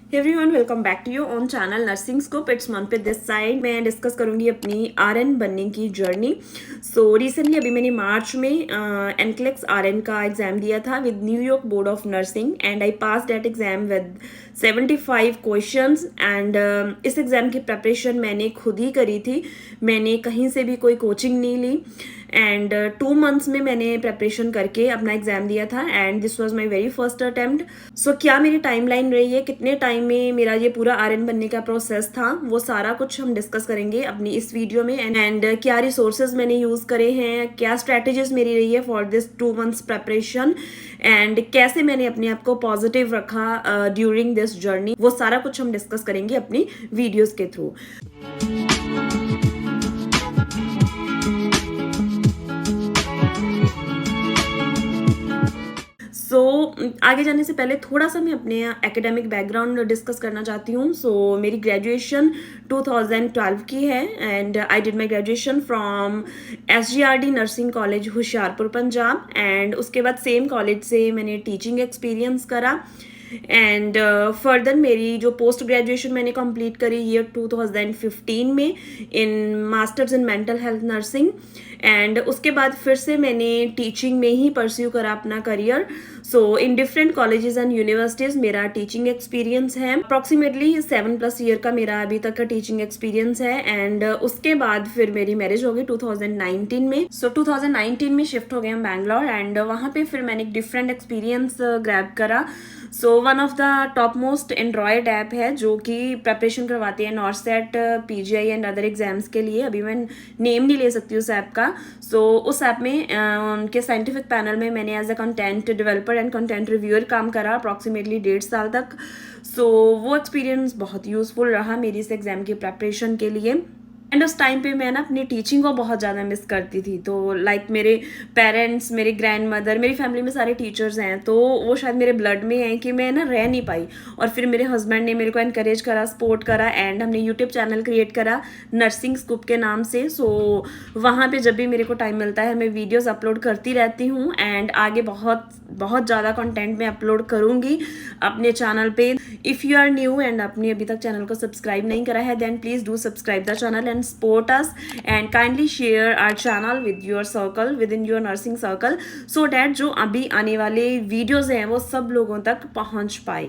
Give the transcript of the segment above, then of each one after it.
Everyone welcome back to your own channel nursing scope. It's Manpreet this side. मैं discuss करूंगी अपनी RN बनने की जर्नी। रिसेंटली अभी मैंने मार्च में एनक्लेक्स आरएन का एग्जाम दिया था with New York board of nursing and I pass that exam with 75 questions and इस एग्जाम की प्रिपरेशन मैंने खुद ही करी थी। मैंने कहीं से भी कोई कोचिंग नहीं ली एंड 2 मंथ्स में मैंने प्रेपरेशन करके अपना एग्जाम दिया था and this was my very first attempt. क्या मेरी टाइमलाइन रही है, कितने टाइम में मेरा ये पूरा आरएन बनने का प्रोसेस था, वो सारा कुछ हम डिस्कस करेंगे अपनी इस वीडियो में एंड क्या रिसोर्सेज मैंने यूज करे हैं, क्या स्ट्रेटेजीज मेरी रही है for this 2 months preparation and कैसे मैंने अपने आप को पॉजिटिव रखा ड्यूरिंग दिस जर्नी, वो सारा कुछ हम डिस्कस करेंगे अपनी वीडियोज के थ्रू। आगे जाने से पहले थोड़ा सा मैं अपने एकेडमिक बैकग्राउंड डिस्कस करना चाहती हूँ। मेरी ग्रेजुएशन 2012 की है and I did my graduation from SGRD nursing college Hoshiarpur Punjab and उसके बाद सेम कॉलेज से मैंने टीचिंग एक्सपीरियंस करा एंड फर्दर मेरी जो पोस्ट ग्रेजुएशन मैंने कंप्लीट करी ईयर 2015 में in masters in mental health nursing and उसके बाद फिर से मैंने टीचिंग में ही परस्यू करा अपना career. In different colleges and universities मेरा टीचिंग एक्सपीरियंस है। अप्रॉक्सीमेटली 7+ ईयर का मेरा अभी तक का टीचिंग एक्सपीरियंस है एंड उसके बाद फिर मेरी मैरिज हो गई 2019 में। 2019 में शिफ्ट हो गए हम बैंगलोर एंड वहाँ पे फिर मैंने एक डिफरेंट एक्सपीरियंस ग्रैब करा। One of the top most Android app है जो कि प्रेपरेशन करवाती है नॉर्सेट, PGI एंड अदर एग्जाम्स के लिए। अभी मैं नेम नहीं ले सकती उस ऐप का। उस ऐप में उनके साइंटिफिक पैनल में मैंने as a content developer and content reviewer काम करा अप्रॉक्सीमेटली 1.5 साल तक। वो एक्सपीरियंस बहुत यूजफुल रहा मेरी इस एग्जाम की प्रेपरेशन के लिए एंड उस टाइम पे मैं ना अपनी टीचिंग को बहुत ज़्यादा मिस करती थी। मेरे पेरेंट्स, मेरी ग्रैंड मदर, मेरी फैमिली में सारे टीचर्स हैं, तो वो शायद मेरे ब्लड में है कि मैं ना रह नहीं पाई। और फिर मेरे हस्बैंड ने मेरे को इनकरेज करा, सपोर्ट करा एंड हमने यूट्यूब चैनल क्रिएट करा नर्सिंग स्कूप के नाम से। वहाँ पे जब भी मेरे को टाइम मिलता है मैं वीडियोज़ अपलोड करती रहती हूँ एंड आगे बहुत बहुत ज़्यादा कंटेंट मैं अपलोड करूँगी अपने चैनल पे। If you are new and आपने अभी तक चैनल को सब्सक्राइब नहीं करा है then please do subscribe the channel and support us and kindly share our channel with your circle, within your nursing circle, so that जो अभी आने वाले वीडियोज़ हैं वो सब लोगों तक पहुंच पाए।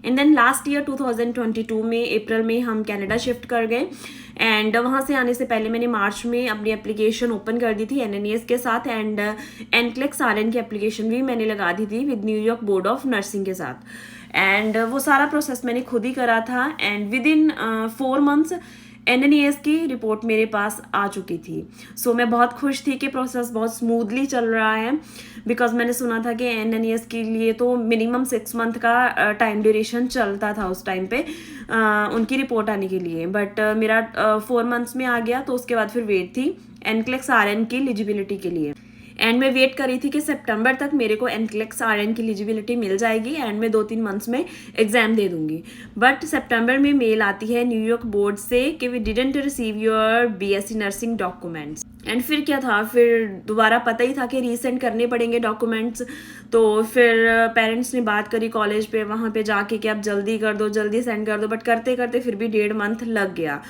एंड देन लास्ट ईयर 2022 में अप्रैल में हम कनाडा शिफ्ट कर गए एंड वहाँ से आने से पहले मैंने मार्च में अपनी एप्लीकेशन ओपन कर दी थी NNES के साथ एंड एनक्लेक्स आरएन की एप्लीकेशन भी मैंने लगा दी थी with New York board of nursing के साथ एंड वो सारा प्रोसेस मैंने खुद ही करा था and with in 4 months NNES की रिपोर्ट मेरे पास आ चुकी थी। मैं बहुत खुश थी कि प्रोसेस बहुत स्मूथली चल रहा है बिकॉज मैंने सुना था कि NNES के लिए तो मिनिमम 6 मंथ का टाइम ड्यूरेशन चलता था उस टाइम पे उनकी रिपोर्ट आने के लिए, बट मेरा 4 मंथ्स में आ गया। तो उसके बाद फिर वेट थी एनक्लेक्स आरएन की एलिजिबिलिटी के लिए एंड मैं वेट करी थी कि सितंबर तक मेरे को एनक्लेक्स आरएन की एलिजिबिलिटी मिल जाएगी एंड मैं 2-3 मंथ्स में एग्जाम दे दूंगी। बट सितंबर में मेल आती है न्यूयॉर्क बोर्ड से कि we didn't receive your BSc nursing documents and फिर क्या था, फिर दोबारा पता ही था कि रीसेंड करने पड़ेंगे डॉक्यूमेंट्स। तो फिर पेरेंट्स ने बात करी कॉलेज पे, वहाँ पे जाके कि आप जल्दी कर दो, जल्दी सेंड कर दो, बट करते करते फिर भी 1.5 मंथ लग गया।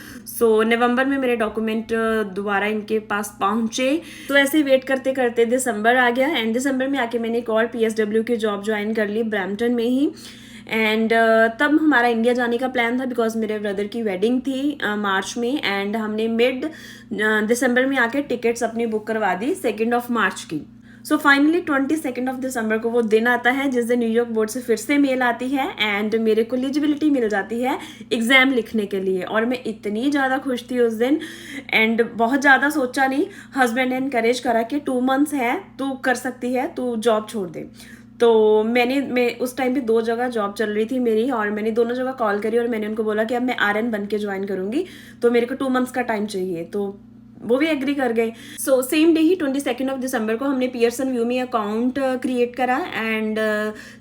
नवंबर में मेरे डॉक्यूमेंट दोबारा इनके पास पहुँचे। ऐसे वेट करते करते दिसंबर आ गया एंड दिसंबर में आके मैंने एक और PSW की जॉब ज्वाइन कर ली ब्रैम्पटन में ही एंड तब हमारा इंडिया जाने का प्लान था बिकॉज मेरे ब्रदर की वेडिंग थी मार्च में एंड हमने मिड दिसंबर में आके टिकट्स अपनी बुक करवा दी 2 मार्च की। फाइनली 22 दिसंबर को वो दिन आता है जिस दिन न्यूयॉर्क बोर्ड से फिर से मेल आती है एंड मेरे को एलिजिबिलिटी मिल जाती है एग्जाम लिखने के लिए और मैं इतनी ज़्यादा खुश थी उस दिन एंड बहुत ज़्यादा सोचा नहीं। हस्बैंड ने इनकरेज करा कि 2 मंथ्स है, तू कर सकती है, तू जॉब छोड़ दे। मैं उस टाइम पे 2 जगह जॉब चल रही थी मेरी और मैंने दोनों जगह कॉल करी और मैंने उनको बोला कि अब मैं आरएन बन के ज्वाइन करूंगी, तो मेरे को 2 मंथ्स का टाइम चाहिए। तो वो भी एग्री कर गए। सेम डे ही 22 दिसंबर को हमने पियर्सन व्यू में अकाउंट क्रिएट करा एंड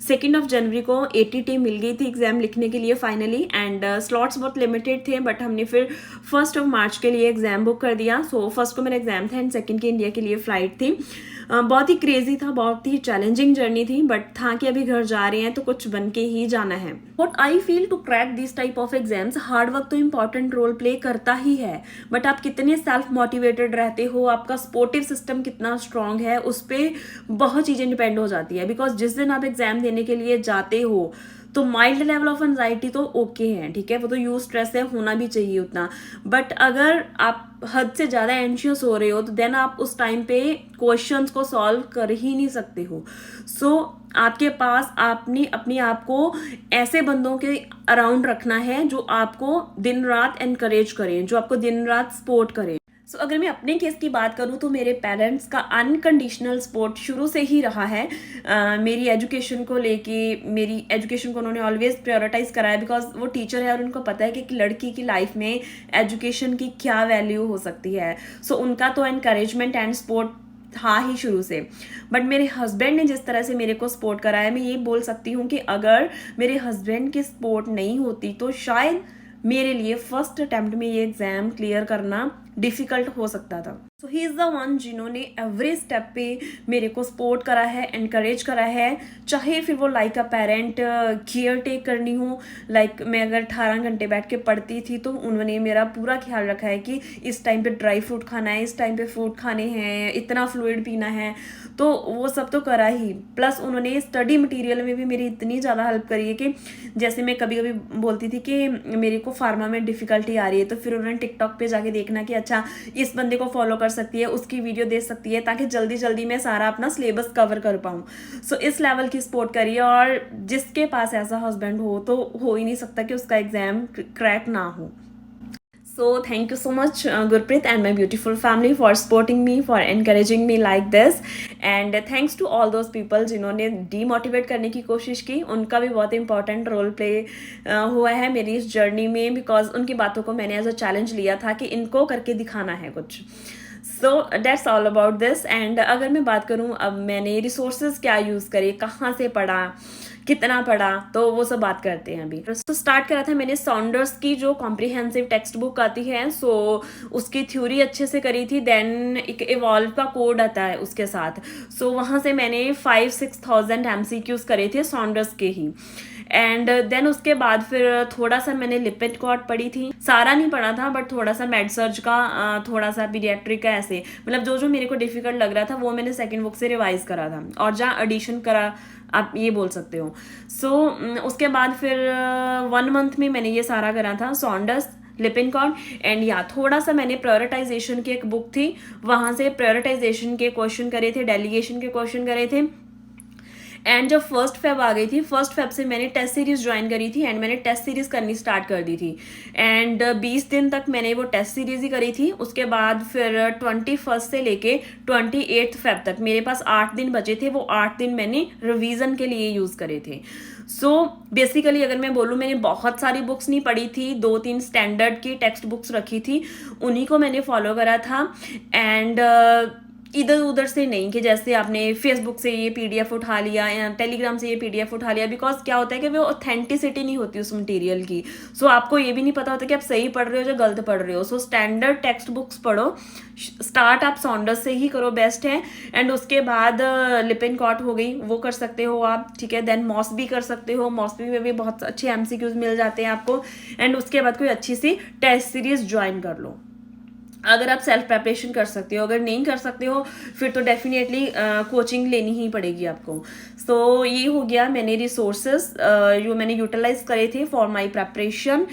2 जनवरी को ATT मिल गई थी एग्जाम लिखने के लिए फाइनली एंड स्लॉट्स बहुत लिमिटेड थे बट हमने फिर 1 मार्च के लिए एग्जाम बुक कर दिया। 1 को मेरा एग्जाम था एंड 2 की इंडिया के लिए फ्लाइट थी। बहुत ही क्रेजी था, बहुत ही चैलेंजिंग जर्नी थी, बट था कि अभी घर जा रहे हैं तो कुछ बन के ही जाना है. What I feel to crack this type of exams, hard work तो इंपॉर्टेंट रोल प्ले करता ही है, बट आप कितने सेल्फ मोटिवेटेड रहते हो, आपका सपोर्टिव सिस्टम कितना स्ट्रांग है, उस पर बहुत चीज़ें डिपेंड हो जाती है. बिकॉज जिस दिन आप एग्जाम देने के लिए जाते हो तो माइल्ड लेवल ऑफ एंजाइटी तो ओके है, ठीक है, वो तो यूज स्ट्रेस है, होना भी चाहिए उतना. बट अगर आप हद से ज़्यादा एंशियस हो रहे हो तो देन आप उस टाइम पे क्वेश्चंस को सॉल्व कर ही नहीं सकते हो. सो आपके पास आपने अपने आप को ऐसे बंदों के अराउंड रखना है जो आपको दिन रात एनकरेज करें, जो आपको दिन रात सपोर्ट करें. सो अगर मैं अपने केस की बात करूँ तो मेरे पेरेंट्स का अनकंडीशनल सपोर्ट शुरू से ही रहा है. मेरी एजुकेशन को लेके, मेरी एजुकेशन को उन्होंने ऑलवेज प्रायोरिटाइज करा है, बिकॉज वो टीचर है और उनको पता है कि एक लड़की की लाइफ में एजुकेशन की क्या वैल्यू हो सकती है. सो उनका तो एनकरेजमेंट एंड सपोर्ट था ही शुरू से. बट मेरे हस्बैंड ने जिस तरह से मेरे को सपोर्ट करा है, मैं ये बोल सकती हूँ कि अगर मेरे हस्बैंड की सपोर्ट नहीं होती तो शायद मेरे लिए फर्स्ट अटेम्प्ट में ये एग्जाम क्लियर करना डिफिकल्ट हो सकता था. सो ही इज़ द वन जिन्होंने एवरी स्टेप पे मेरे को सपोर्ट करा है, एनकरेज करा है, चाहे फिर वो like a parent care take करनी हो. लाइक मैं अगर 18 घंटे बैठ के पढ़ती थी तो उन्होंने मेरा पूरा ख्याल रखा है कि इस टाइम पे ड्राई फ्रूट खाना है, इस टाइम पे फ्रूट खाने हैं, इतना फ्लूइड पीना है, तो वो सब तो करा ही. प्लस उन्होंने स्टडी मटेरियल में भी मेरी इतनी ज़्यादा हेल्प करी है कि जैसे मैं कभी कभी बोलती थी कि मेरे को फार्मा में डिफ़िकल्टी आ रही है, तो फिर उन्होंने टिकटॉक पे जाके देखना कि अच्छा इस बंदे को फॉलो कर सकती है, उसकी वीडियो देख सकती है, ताकि जल्दी जल्दी मैं सारा अपना सिलेबस कवर कर पाऊँ. सो इस लेवल की सपोर्ट करिए, और जिसके पास ऐसा हस्बैंड हो तो हो ही नहीं सकता कि उसका एग्जाम क्रैक ना हो. So thank you so much Gurpreet and my beautiful family for supporting me, for encouraging me like this, and thanks to all those people जिन्होंने डीमोटिवेट करने की कोशिश की. उनका भी बहुत इंपॉर्टेंट रोल प्ले हुआ है मेरी इस जर्नी में, बिकॉज उनकी बातों को मैंने एज अ चैलेंज लिया था कि इनको करके दिखाना है कुछ. So that's all about this. And अगर मैं बात करूँ अब मैंने रिसोर्सेज क्या यूज़ करे, कहाँ से पढ़ा, कितना पढ़ा, तो वो सब बात करते हैं अभी. तो स्टार्ट करा था मैंने सॉन्डर्स की जो कॉम्प्रिहेंसिव टेक्स्ट बुक आती है, सो उसकी थ्योरी अच्छे से करी थी. देन एक इवॉल्व का कोड आता है उसके साथ, सो वहाँ से मैंने 5-6,000 MCQs करे थे सॉन्डर्स के ही. एंड देन उसके बाद फिर थोड़ा सा मैंने लिपिड-कॉट पढ़ी थी, सारा नहीं पढ़ा था बट थोड़ा सा मेड-सर्ज का, थोड़ा सा पीडियाट्रिक का, ऐसे मतलब जो जो मेरे को डिफिकल्ट लग रहा था वो मैंने सेकंड बुक से रिवाइज करा था, और जहाँ एडिशन करा आप ये बोल सकते हो. सो उसके बाद फिर 1 मंथ में मैंने ये सारा करा था, सॉन्डर्स, लिपिड-कॉट, एंड या थोड़ा सा मैंने प्रायोरिटाइजेशन की एक बुक थी, वहाँ से प्रायोरिटाइजेशन के क्वेश्चन करे थे, डेलीगेशन के क्वेश्चन करे थे. एंड जब 1 फेब आ गई थी, 1 फेब से मैंने टेस्ट सीरीज ज्वाइन करी थी, एंड मैंने टेस्ट सीरीज करनी स्टार्ट कर दी थी. एंड 20 दिन तक मैंने वो टेस्ट सीरीज ही करी थी. उसके बाद फिर 21 से लेके 28 फेब तक मेरे पास 8 दिन बचे थे. वो 8 दिन मैंने रिवीजन के लिए यूज़ करे थे. सो बेसिकली अगर मैं बोलूँ, मैंने बहुत सारी बुक्स नहीं पढ़ी थी, 2-3 स्टैंडर्ड की टेक्स्ट बुक्स रखी थी, उन्हीं को मैंने फॉलो करा था. एंड इधर उधर से नहीं कि जैसे आपने फेसबुक से ये PDF उठा लिया या टेलीग्राम से ये PDF उठा लिया, बिकॉज क्या होता है कि वो ऑथेंटिसिटी नहीं होती उस मटेरियल की. सो आपको ये भी नहीं पता होता कि आप सही पढ़ रहे हो या गलत पढ़ रहे हो. सो स्टैंडर्ड टेक्स्ट बुक्स पढ़ो, स्टार्ट आप सॉन्डर्स से ही करो, बेस्ट है. एंड उसके बाद लिपिड-कॉट हो गई, वो कर सकते हो आप, ठीक है. देन मॉसबी कर सकते हो, मॉसबी में भी बहुत अच्छे MCQs मिल जाते हैं आपको. एंड उसके बाद कोई अच्छी सी टेस्ट सीरीज ज्वाइन कर लो अगर आप सेल्फ प्रेपरेशन कर सकते हो. अगर नहीं कर सकते हो फिर तो डेफिनेटली कोचिंग लेनी ही पड़ेगी आपको. सो ये हो गया मैंने रिसोर्सेज जो मैंने यूटिलाइज करे थे for my preparation.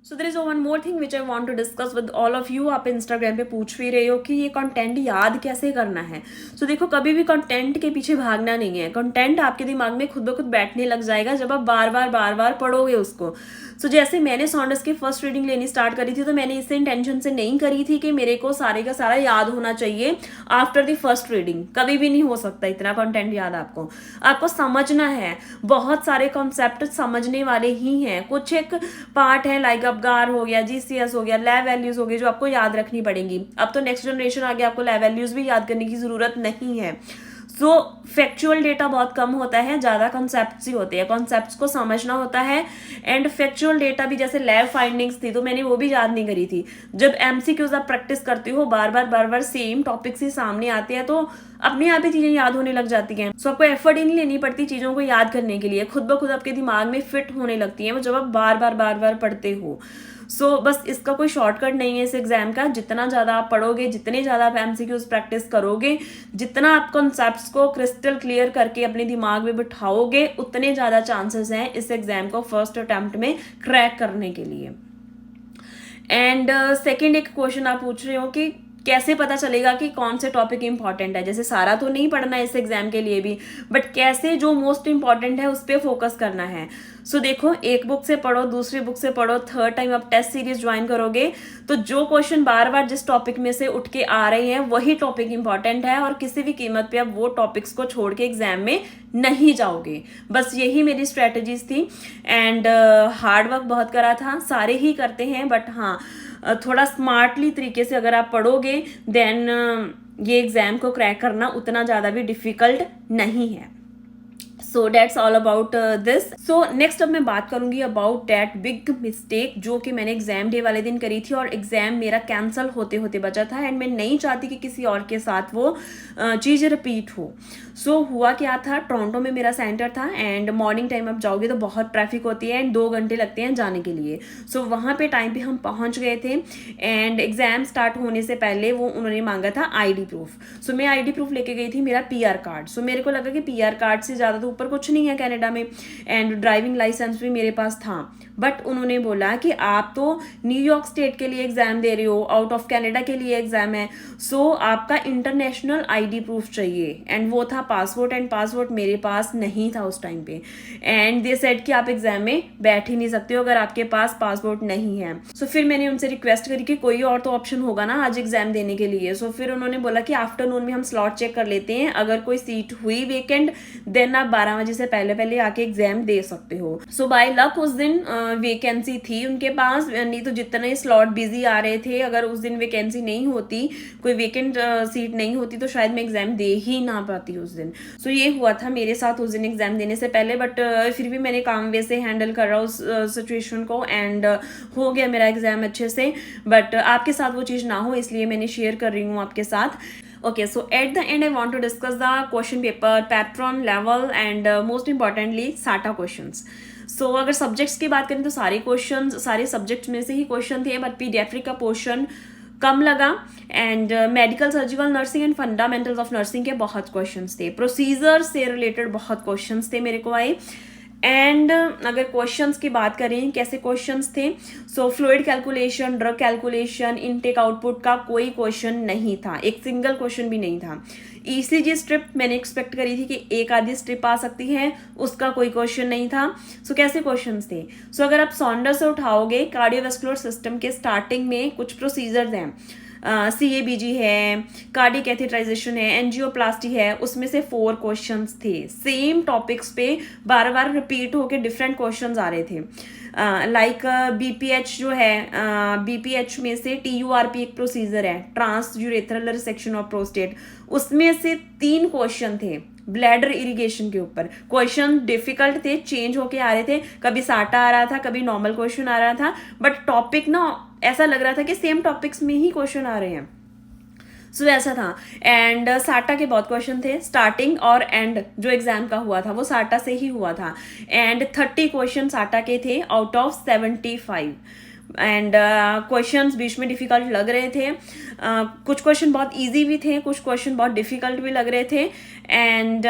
So there is one more thing which I want to discuss with all of you. आप इंस्टाग्राम पे पूछ भी रहे हो कि ये कंटेंट याद कैसे करना है. सो देखो, कभी भी कंटेंट के पीछे भागना नहीं है. कंटेंट आपके दिमाग में खुद ब खुद बैठने लग जाएगा जब आप बार बार पढ़ोगे उसको. सो जैसे मैंने सॉन्डर्स की फर्स्ट रीडिंग लेनी स्टार्ट करी थी, तो मैंने इसे इंटेंशन से नहीं करी थी कि मेरे को सारे का सारा याद होना चाहिए आफ्टर द फर्स्ट रीडिंग. कभी भी नहीं हो सकता इतना कंटेंट याद. आपको समझना है. बहुत सारे कॉन्सेप्ट समझने वाले ही हैं. कुछ एक पार्ट है लाइक अबगार हो गया, GCS हो गया, लैब वैल्यूज हो गई, जो आपको याद रखनी पड़ेंगी. अब तो नेक्स्ट जनरेशन आ गया, आपको लैब वैल्यूज भी याद करने की जरूरत नहीं है. सो फैक्चुअल डेटा बहुत कम होता है, ज़्यादा कॉन्सेप्ट्स ही होते हैं, कॉन्सेप्ट्स को समझना होता है। एंड फैक्चुअल डेटा भी जैसे लैब फाइंडिंग्स थी तो मैंने वो भी याद नहीं करी थी। जब MCQs आप प्रैक्टिस करते हो, बार बार सेम टॉपिक्स ही सामने आते हैं, तो अपने आप ही चीजें याद होने लग जाती हैं। सो आपको एफर्ट ही नहीं लेनी पड़ती चीजों को याद करने के लिए, खुद ब खुद आपके दिमाग में फिट होने लगती है वो जब आप बार बार पढ़ते हो। सो बस इसका कोई शॉर्टकट नहीं है इस एग्जाम का। जितना ज़्यादा आप पढ़ोगे, जितने ज़्यादा आप MCQs प्रैक्टिस करोगे, जितना आप कॉन्सेप्ट्स को क्रिस्टल क्लियर करके अपने दिमाग में बिठाओगे, उतने ज़्यादा चांसेस हैं इस एग्जाम को फर्स्ट अटेम्प्ट में क्रैक करने के लिए। एंड सेकेंड एक क्वेश्चन आप पूछ रहे हो कि कैसे पता चलेगा कि कौन से टॉपिक इंपॉर्टेंट है। जैसे सारा तो नहीं पढ़ना है इस एग्जाम के लिए भी, बट कैसे जो मोस्ट इंपॉर्टेंट है उस पर फोकस करना है। सो देखो, एक बुक से पढ़ो, दूसरी बुक से पढ़ो, थर्ड टाइम आप टेस्ट सीरीज ज्वाइन करोगे तो जो क्वेश्चन बार बार जिस टॉपिक में से उठ के आ रहे हैं वही टॉपिक इंपॉर्टेंट है, और किसी भी कीमत पे आप वो टॉपिक्स को छोड़ के एग्जाम में नहीं जाओगे। बस यही मेरी स्ट्रेटजीज थी। एंड हार्ड वर्क बहुत करा था, सारे ही करते हैं, बट हाँ थोड़ा स्मार्टली तरीके से अगर आप पढ़ोगे देन ये एग्जाम को क्रैक करना उतना ज़्यादा भी डिफिकल्ट नहीं है। So that's all about this. So next अब मैं बात करूंगी अबाउट दैट बिग मिस्टेक जो कि मैंने एग्जाम डे वाले दिन करी थी और एग्जाम मेरा कैंसिल होते होते बचा था, एंड मैं नहीं चाहती कि किसी और के साथ वो चीज़ रिपीट हो। सो हुआ क्या था, टोरंटो में मेरा सेंटर था, एंड मॉर्निंग टाइम आप जाओगे तो बहुत ट्रैफिक होती है एंड 2 घंटे लगते हैं जाने के लिए। सो वहाँ पे टाइम पे हम पहुँच गए थे, एंड एग्जाम स्टार्ट होने से पहले वो उन्होंने मांगा था ID प्रूफ। सो मैं ID प्रूफ लेके गई थी, मेरा PR कार्ड। सो मेरे को लगा कि PR कार्ड से ज़्यादा तो ऊपर कुछ नहीं है कनाडा में, एंड ड्राइविंग लाइसेंस भी मेरे पास था। बट उन्होंने बोला कि आप तो न्यूयॉर्क स्टेट के लिए एग्जाम दे रहे हो, आउट ऑफ कनाडा के लिए एग्जाम है, सो आपका इंटरनेशनल ID प्रूफ चाहिए। एंड वो था पासपोर्ट, एंड पासपोर्ट मेरे पास नहीं था उस टाइम पे। एंड दे सेड कि आप एग्जाम में बैठ ही नहीं सकते हो अगर आपके पास पासपोर्ट नहीं है। सो फिर मैंने उनसे रिक्वेस्ट करी कि कोई और तो ऑप्शन होगा ना आज एग्जाम देने के लिए। सो फिर उन्होंने बोला कि आफ्टरनून में हम स्लॉट चेक कर लेते हैं, अगर कोई सीट हुई वेकेंट देन आप 12 बजे से पहले आके एग्जाम दे सकते हो। सो बाय लक उस दिन वैकेंसी थी उनके पास, नहीं तो जितने स्लॉट बिजी आ रहे थे, अगर उस दिन वैकेंसी नहीं होती, कोई वेकेंट सीट नहीं होती, तो शायद मैं एग्जाम दे ही ना पाती उस दिन। सो ये हुआ था मेरे साथ उस दिन एग्जाम देने से पहले, बट फिर भी मैंने काम वे से हैंडल कर रहा उस सिचुएशन को, एंड हो गया मेरा एग्जाम अच्छे से। बट आपके साथ वो चीज़ ना हो इसलिए मैंने शेयर कर रही हूँ आपके साथ। Okay, so at the end I want to discuss the question paper, pattern, level and most importantly SATA questions. So अगर सब्जेक्ट्स की बात करें तो सारे सब्जेक्ट्स में से ही क्वेश्चन थे, बट पीडियाट्रिक का पोर्शन कम लगा, and medical surgical nursing and fundamentals of nursing के बहुत क्वेश्चंस थे, प्रोसीजर से रिलेटेड बहुत क्वेश्चंस थे मेरे को आए। एंड अगर क्वेश्चंस की बात करें कैसे क्वेश्चंस थे, so fluid calculation, drug calculation, intake output का कोई क्वेश्चन नहीं था, एक सिंगल क्वेश्चन भी नहीं था। ECG स्ट्रिप मैंने एक्सपेक्ट करी थी कि एक आधी स्ट्रिप आ सकती है, उसका कोई क्वेश्चन नहीं था। सो कैसे क्वेश्चंस थे, सो अगर आप सॉन्डर से उठाओगे, कार्डियोवैस्कुलर सिस्टम के स्टार्टिंग में कुछ प्रोसीजर्स हैं, CABG है, कार्डियक कैथेटराइजेशन है, एंजियोप्लास्टी है, उसमें से 4 क्वेश्चंस थे। सेम टॉपिक्स पे बार बार रिपीट होके डिफरेंट क्वेश्चंस आ रहे थे। लाइक BPH जो है, BPH में से TURP एक प्रोसीजर है, transurethral resection of prostate, उसमें से 3 क्वेश्चन थे ब्लैडर इरिगेशन के ऊपर। क्वेश्चन डिफिकल्ट थे, चेंज होके आ रहे थे, कभी साटा आ रहा था, कभी नॉर्मल क्वेश्चन आ रहा था, बट टॉपिक ना ऐसा लग रहा था कि सेम टॉपिक्स में ही क्वेश्चन आ रहे हैं। सो ऐसा था। एंड साटा के बहुत क्वेश्चन थे, स्टार्टिंग और एंड जो एग्जाम का हुआ था वो साटा से ही हुआ था, एंड 30 क्वेश्चन साटा के थे आउट ऑफ 75। एंड क्वेश्चंस बीच में डिफ़िकल्ट लग रहे थे, कुछ क्वेश्चन बहुत इजी भी थे, कुछ क्वेश्चन बहुत डिफ़िकल्ट भी लग रहे थे, एंड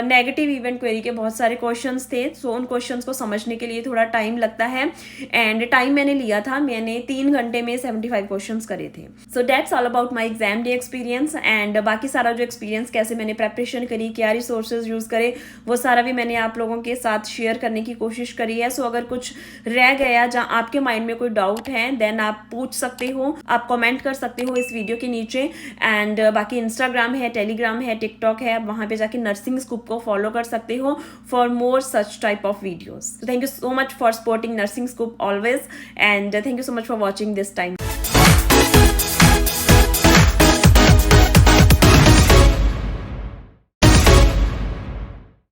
नेगेटिव इवेंट क्वेरी के बहुत सारे क्वेश्चंस थे। सो उन क्वेश्चंस को समझने के लिए थोड़ा टाइम लगता है, एंड टाइम मैंने लिया था, मैंने 3 घंटे में 75 क्वेश्चंस करे थे। So that's all about my exam day experience, and बाकी सारा जो एक्सपीरियंस, कैसे मैंने प्रेपरेशन करी, क्या रिसोर्सेज यूज़ करे, वो सारा भी मैंने आप लोगों के साथ शेयर करने की कोशिश करी है। सो अगर कुछ रह गया जहाँ आपके माइंड में कोई डाउट है देन आप पूछ सकते हो, आप कमेंट कर सकते हो इस वीडियो के नीचे। एंड बाकी इंस्टाग्राम है, टेलीग्राम है, टिकटॉक है, आप वहाँ पे जाके नर्सिंग स्कूप को फॉलो कर सकते हो for more such type of videos. Thank you so much for supporting nursing scoop always, and thank you so much for watching this time.